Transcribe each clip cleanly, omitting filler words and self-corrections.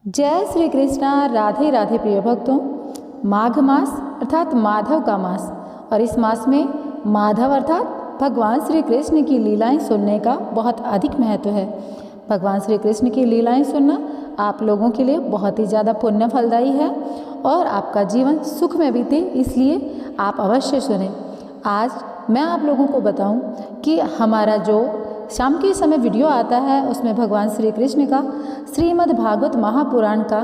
जय श्री कृष्णा। राधे राधे प्रिय भक्तों। माघ मास अर्थात माधव का मास, और इस मास में माधव अर्थात भगवान श्री कृष्ण की लीलाएं सुनने का बहुत अधिक महत्व है। भगवान श्री कृष्ण की लीलाएं सुनना आप लोगों के लिए बहुत ही ज़्यादा पुण्य फलदायी है और आपका जीवन सुख में बीते, इसलिए आप अवश्य सुने। आज मैं आप लोगों को बताऊं कि हमारा जो शाम के समय वीडियो आता है उसमें भगवान श्री कृष्ण का श्रीमद् भागवत महापुराण का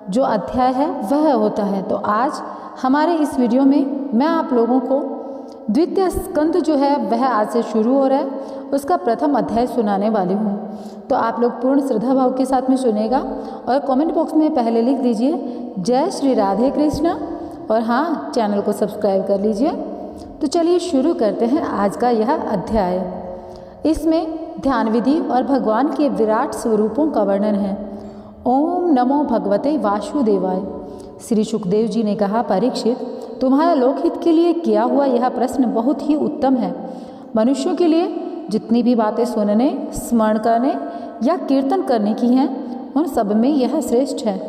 जो अध्याय है वह होता है। तो आज हमारे इस वीडियो में मैं आप लोगों को द्वितीय स्कंद जो है वह आज से शुरू हो रहा है, उसका प्रथम अध्याय सुनाने वाली हूँ। तो आप लोग पूर्ण श्रद्धा भाव के साथ में सुनेगा और कमेंट बॉक्स में पहले लिख दीजिए जय श्री राधे कृष्णा, और हाँ, चैनल को सब्सक्राइब कर लीजिए। तो चलिए शुरू करते हैं आज का यह अध्याय। इसमें ध्यान विधि और भगवान के विराट स्वरूपों का वर्णन है। ओम नमो भगवते वासुदेवाय। श्री सुखदेव जी ने कहा, परीक्षित, तुम्हारा लोकहित के लिए किया हुआ यह प्रश्न बहुत ही उत्तम है। मनुष्यों के लिए जितनी भी बातें सुनने, स्मरण करने या कीर्तन करने की हैं, उन सब में यह श्रेष्ठ है।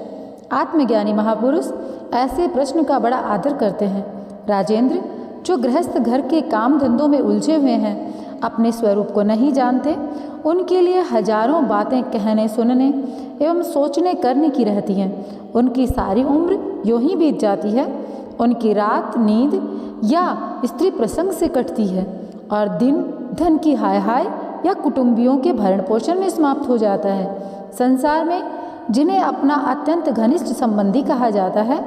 आत्मज्ञानी महापुरुष ऐसे प्रश्न का बड़ा आदर करते हैं। राजेंद्र, जो गृहस्थ घर के काम धंधों में उलझे हुए हैं, अपने स्वरूप को नहीं जानते, उनके लिए हजारों बातें कहने, सुनने एवं सोचने करने की रहती हैं। उनकी सारी उम्र यूं ही बीत जाती है। उनकी रात नींद या स्त्री प्रसंग से कटती है और दिन धन की हाय हाय या कुटुंबियों के भरण पोषण में समाप्त हो जाता है। संसार में जिन्हें अपना अत्यंत घनिष्ठ संबंधी कहा जाता है,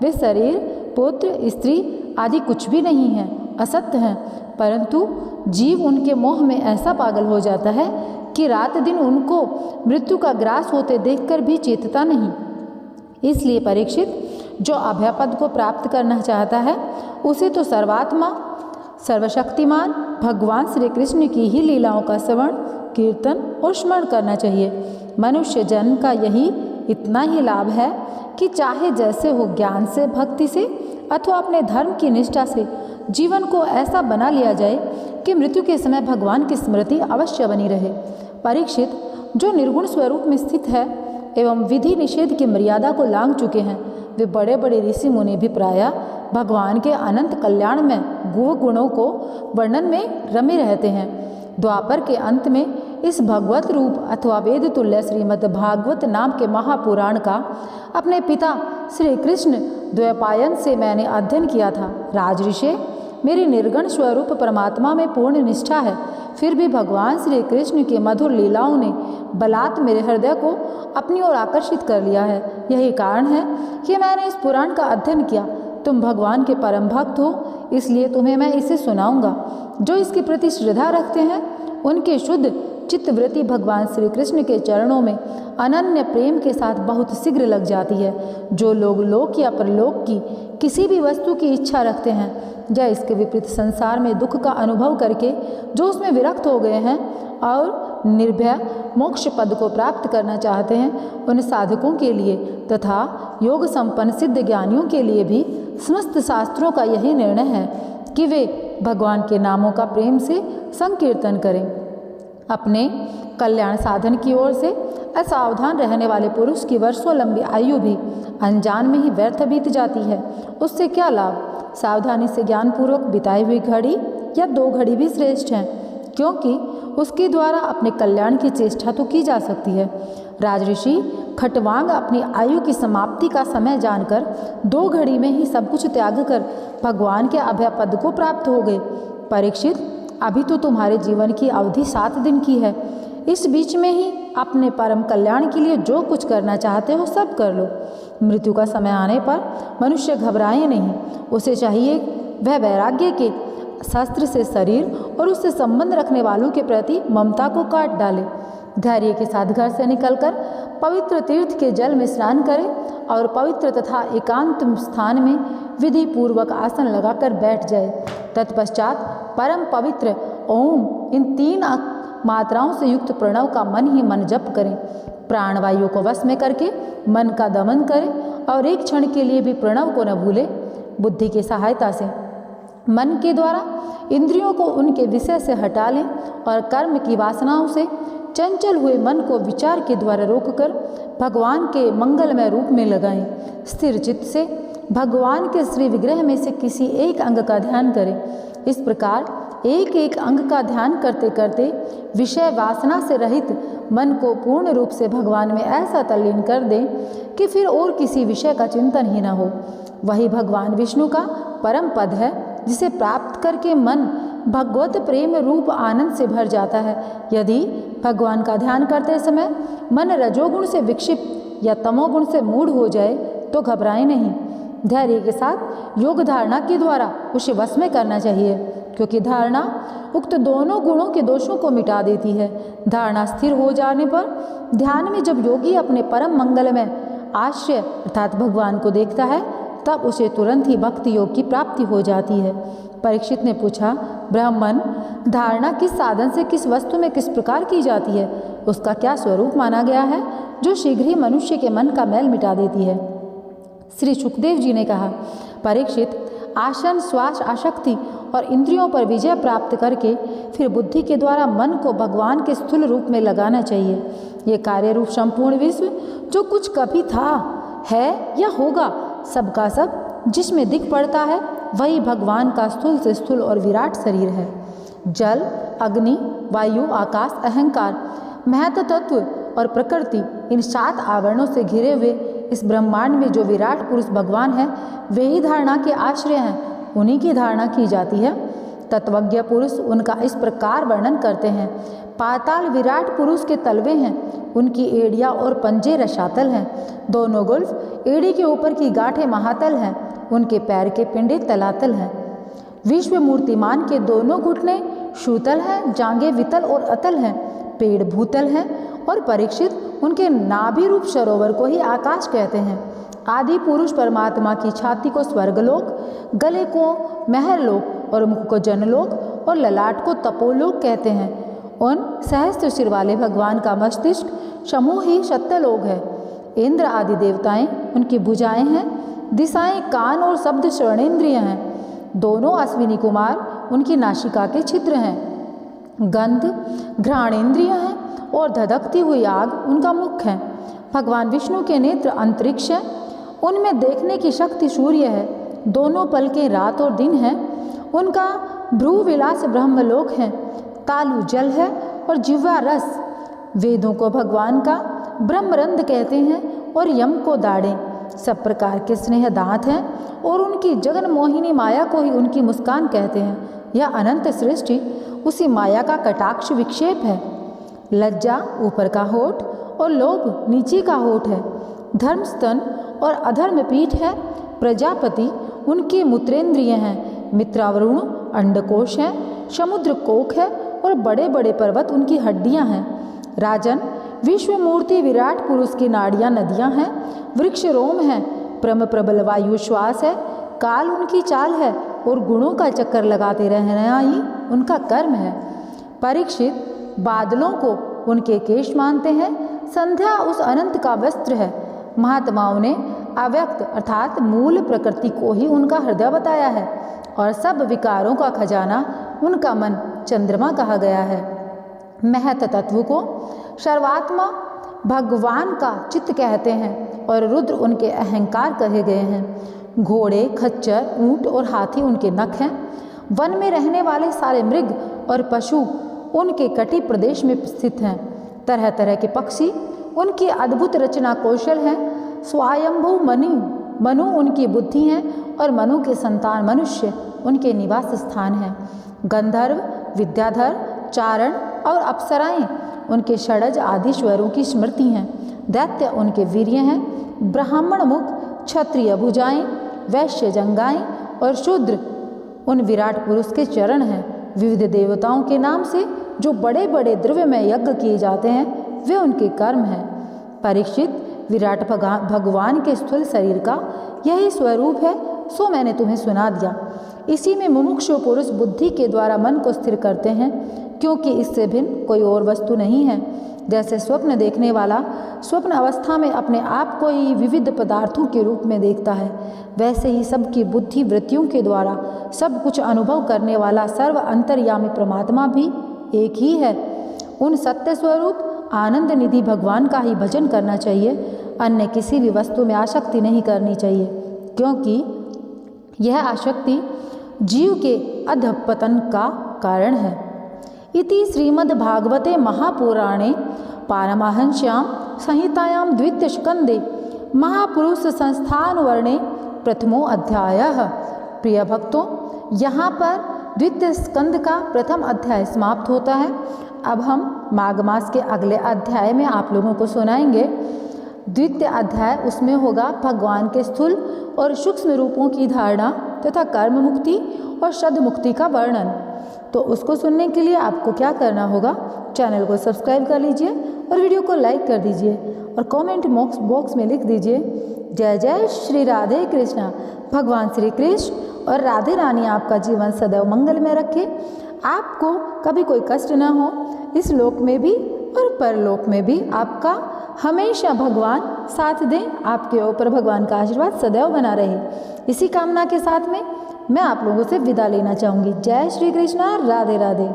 वे शरीर, पुत्र, स्त्री आदि कुछ भी नहीं हैं, असत्य हैं, परंतु जीव उनके मोह में ऐसा पागल हो जाता है कि रात दिन उनको मृत्यु का ग्रास होते देखकर भी चेतता नहीं। इसलिए परीक्षित, जो अभयपद को प्राप्त करना चाहता है, उसे तो सर्वात्मा सर्वशक्तिमान भगवान श्री कृष्ण की ही लीलाओं का श्रवण, कीर्तन और स्मरण करना चाहिए। मनुष्य जन्म का यही इतना ही लाभ है कि चाहे जैसे हो, ज्ञान से, भक्ति से अथवा अपने धर्म की निष्ठा से जीवन को ऐसा बना लिया जाए कि मृत्यु के समय भगवान की स्मृति अवश्य बनी रहे। परीक्षित, जो निर्गुण स्वरूप में स्थित है एवं विधि निषेध की मर्यादा को लांघ चुके हैं, वे बड़े बड़े ऋषि मुनि भी प्रायः भगवान के अनंत कल्याण में गुणों को वर्णन में रमे रहते हैं। द्वापर के अंत में इस भगवत रूप अथवा वेद तुल्य श्रीमद् भागवत नाम के महापुराण का अपने पिता श्री कृष्ण द्वैपायन से मैंने अध्ययन किया था। राजऋषि, मेरी निर्गुण स्वरूप परमात्मा में पूर्ण निष्ठा है, फिर भी भगवान श्री कृष्ण के मधुर लीलाओं ने बलात् मेरे हृदय को अपनी ओर आकर्षित कर लिया है। यही कारण है कि मैंने इस पुराण का अध्ययन किया। तुम भगवान के परम भक्त हो, इसलिए तुम्हें मैं इसे सुनाऊंगा। जो इसके प्रति श्रद्धा रखते हैं, उनके शुद्ध चित्तवृत्ति भगवान श्री कृष्ण के चरणों में अनन्य प्रेम के साथ बहुत शीघ्र लग जाती है। जो लोग लोक या परलोक की किसी भी वस्तु की इच्छा रखते हैं या इसके विपरीत संसार में दुख का अनुभव करके जो उसमें विरक्त हो गए हैं और निर्भय मोक्ष पद को प्राप्त करना चाहते हैं, उन साधकों के लिए तथा योग संपन्न सिद्ध ज्ञानियों के लिए भी समस्त शास्त्रों का यही निर्णय है कि वे भगवान के नामों का प्रेम से संकीर्तन करें। अपने कल्याण साधन की ओर से असावधान रहने वाले पुरुष की वर्षों लंबी आयु भी अनजान में ही व्यर्थ बीत जाती है। उससे क्या लाभ? सावधानी से ज्ञानपूर्वक बिताई हुई घड़ी या 2 घड़ी भी श्रेष्ठ हैं, क्योंकि उसके द्वारा अपने कल्याण की चेष्टा तो की जा सकती है। राजऋषि खटवांग अपनी आयु की समाप्ति का समय जानकर 2 घड़ी में ही सब कुछ त्याग कर भगवान के अभय पद को प्राप्त हो गए। परीक्षित, अभी तो तुम्हारे जीवन की अवधि 7 दिन की है। इस बीच में ही अपने परम कल्याण के लिए जो कुछ करना चाहते हो सब कर लो। मृत्यु का समय आने पर मनुष्य घबराए नहीं। उसे चाहिए वह वैराग्य के शस्त्र से शरीर और उससे संबंध रखने वालों के प्रति ममता को काट डाले। धैर्य के साथ घर से निकलकर पवित्र तीर्थ के जल में स्नान करे और पवित्र तथा एकांत स्थान में विधि पूर्वक आसन लगाकर बैठ जाए। तत्पश्चात परम पवित्र ओम इन 3 मात्राओं से युक्त प्रणव का मन ही मन जप करें। प्राणवायु को वश में करके मन का दमन करें और एक क्षण के लिए भी प्रणव को न भूले। बुद्धि की सहायता से मन के द्वारा इंद्रियों को उनके विषय से हटा लें और कर्म की वासनाओं से चंचल हुए मन को विचार के द्वारा रोककर भगवान के मंगलमय रूप में लगाएं। स्थिर चित्त से भगवान के श्री विग्रह में से किसी एक अंग का ध्यान करें। इस प्रकार एक एक अंग का ध्यान करते करते विषय वासना से रहित मन को पूर्ण रूप से भगवान में ऐसा तल्लीन कर दें कि फिर और किसी विषय का चिंतन ही न हो। वही भगवान विष्णु का परम पद है, जिसे प्राप्त करके मन भगवत प्रेम रूप आनंद से भर जाता है। यदि भगवान का ध्यान करते समय मन रजोगुण से विक्षिप्त या तमोगुण से मूढ़ हो जाए तो घबराएं नहीं। धैर्य के साथ योग धारणा के द्वारा उसे वश में करना चाहिए, क्योंकि धारणा उक्त दोनों गुणों के दोषों को मिटा देती है। धारणा स्थिर हो जाने पर ध्यान में जब योगी अपने परम मंगल में आश्रय अर्थात भगवान को देखता है, तब उसे तुरंत ही भक्ति योग की प्राप्ति हो जाती है। परीक्षित ने पूछा, ब्राह्मण, धारणा किस साधन से किस वस्तु में किस प्रकार की जाती है? उसका क्या स्वरूप माना गया है जो शीघ्र ही मनुष्य के मन का मैल मिटा देती है? श्री सुखदेव जी ने कहा, परीक्षित, आसन, श्वास, आसक्ति और इंद्रियों पर विजय प्राप्त करके फिर बुद्धि के द्वारा मन को भगवान के स्थूल रूप में लगाना चाहिए। ये कार्य रूप संपूर्ण विश्व जो कुछ कभी था, है या होगा, सबका सब जिसमें दिख पड़ता है, वही भगवान का स्थूल से स्थूल और विराट शरीर है। जल, अग्नि, वायु, आकाश, अहंकार, महत तत्व और प्रकृति, इन 7 आवरणों से घिरे हुए इस ब्रह्मांड में जो विराट पुरुष भगवान है, वे ही धारणा के आश्रय हैं, उन्हीं की धारणा की जाती है। तत्वज्ञ पुरुष उनका इस प्रकार वर्णन करते हैं। पाताल विराट पुरुष के तलवे हैं, उनकी एड़ियाँ और पंजे रसातल हैं। दोनों गुल्फ एड़ी के ऊपर की गांठें महातल हैं, उनके पैर के पिंडे तलातल हैं। विश्व मूर्तिमान के दोनों घुटने शूतल हैं, जांघें वितल और अतल हैं, पेड़ भूतल हैं और परीक्षित, उनके नाभि रूप सरोवर को ही आकाश कहते हैं। आदि पुरुष परमात्मा की छाती को स्वर्गलोक, गले को महरलोक और मुख को जनलोक और ललाट को तपोलोक कहते हैं। उन सहस्त्र सिर वाले भगवान का मस्तिष्क समूह ही सत्यलोक है। इंद्र आदि देवताएं उनकी भुजाएं हैं, दिशाएं कान और शब्द श्रवणेन्द्रिय हैं। दोनों अश्विनी कुमार उनकी नासिका के छिद्र हैं। गंध घ्राणेन्द्रिय हैं और धधकती हुई आग उनका मुख है। भगवान विष्णु के नेत्र अंतरिक्ष हैं, उनमें देखने की शक्ति सूर्य है। दोनों पलकें रात और दिन हैं। उनका भ्रू विलास ब्रह्मलोक है। तालु जल है और जिह्वा रस। वेदों को भगवान का ब्रह्मरंध कहते हैं और यम को दाढ़ें। सब प्रकार के स्नेह दांत हैं और उनकी जगन मोहिनी माया को ही उनकी मुस्कान कहते हैं। यह अनंत सृष्टि उसी माया का कटाक्ष विक्षेप है। लज्जा ऊपर का होठ और लोभ नीचे का होठ है। धर्म स्तन और अधर्म पीठ है। प्रजापति उनके मूत्रेंद्रिय हैं। मित्रावरुण अंडकोश है। समुद्र कोक है और बड़े बड़े पर्वत उनकी हड्डियां हैं। राजन, विश्व मूर्ति विराट पुरुष की नाड़ियां नदियां हैं। वृक्ष रोम है। परम प्रबल वायु श्वास है। काल उनकी चाल है और गुणों का चक्कर लगाते रहना ही उनका कर्म है। परीक्षित, बादलों को उनके केश मानते हैं। संध्या उस अनंत का वस्त्र है। महात्माओं ने अव्यक्त अर्थात मूल प्रकृति को ही उनका हृदय बताया है और सब विकारों का खजाना उनका मन चंद्रमा कहा गया है। महत तत्व को सर्वात्मा भगवान का चित्त कहते हैं और रुद्र उनके अहंकार कहे गए हैं। घोड़े, खच्चर, ऊंट और हाथी उनके नख हैं। वन में रहने वाले सारे मृग और पशु उनके कटी प्रदेश में स्थित हैं। तरह तरह के पक्षी उनकी अद्भुत रचना कौशल है। स्वयंभू मनु उनकी बुद्धि हैं और मनु के संतान मनुष्य उनके निवास स्थान हैं। गंधर्व, विद्याधर, चारण और अप्सराएं उनके षडज आदि स्वरों की स्मृति हैं। दैत्य उनके वीर्य हैं। ब्राह्मण मुख, क्षत्रिय भुजाएं, वैश्य जंगाएं और शूद्र उन विराट पुरुष के चरण हैं। विविध देवताओं के नाम से जो बड़े बड़े द्रव्यमय यज्ञ किए जाते हैं, वे उनके कर्म हैं। परीक्षित, विराट भगवान के स्थूल शरीर का यही स्वरूप है, सो मैंने तुम्हें सुना दिया। इसी में मुमुक्षु पुरुष बुद्धि के द्वारा मन को स्थिर करते हैं, क्योंकि इससे भिन्न कोई और वस्तु नहीं है। जैसे स्वप्न देखने वाला स्वप्न अवस्था में अपने आप को ही विविध पदार्थों के रूप में देखता है, वैसे ही सबकी बुद्धि वृत्तियों के द्वारा सब कुछ अनुभव करने वाला सर्व अंतर्यामी परमात्मा भी एक ही है। उन सत्य स्वरूप आनंद निधि भगवान का ही भजन करना चाहिए, अन्य किसी भी वस्तु में आसक्ति नहीं करनी चाहिए, क्योंकि यह आसक्ति जीव के अधपतन का कारण है। इति श्रीमद्भागवते महापुराणे पारमहंस्यां संहितायां द्वितीयस्कन्धे महापुरुष संस्थान वर्णे प्रथमो अध्यायः। प्रिय भक्तों, यहाँ पर द्वितीय स्कंद का प्रथम अध्याय समाप्त होता है। अब हम माघ मास के अगले अध्याय में आप लोगों को सुनाएंगे द्वितीय अध्याय। उसमें होगा भगवान के स्थूल और सूक्ष्म रूपों की धारणा तथा कर्म मुक्ति और शब्द मुक्ति का वर्णन। तो उसको सुनने के लिए आपको क्या करना होगा, चैनल को सब्सक्राइब कर लीजिए और वीडियो को लाइक कर दीजिए और कमेंट बॉक्स में लिख दीजिए जय जय श्री राधे कृष्णा। भगवान श्री कृष्ण और राधे रानी आपका जीवन सदैव मंगल में रखे, आपको कभी कोई कष्ट ना हो, इस लोक में भी और परलोक में भी आपका हमेशा भगवान साथ दें, आपके ऊपर भगवान का आशीर्वाद सदैव बना रहे। इसी कामना के साथ में मैं आप लोगों से विदा लेना चाहूँगी। जय श्री कृष्णा, राधे राधे।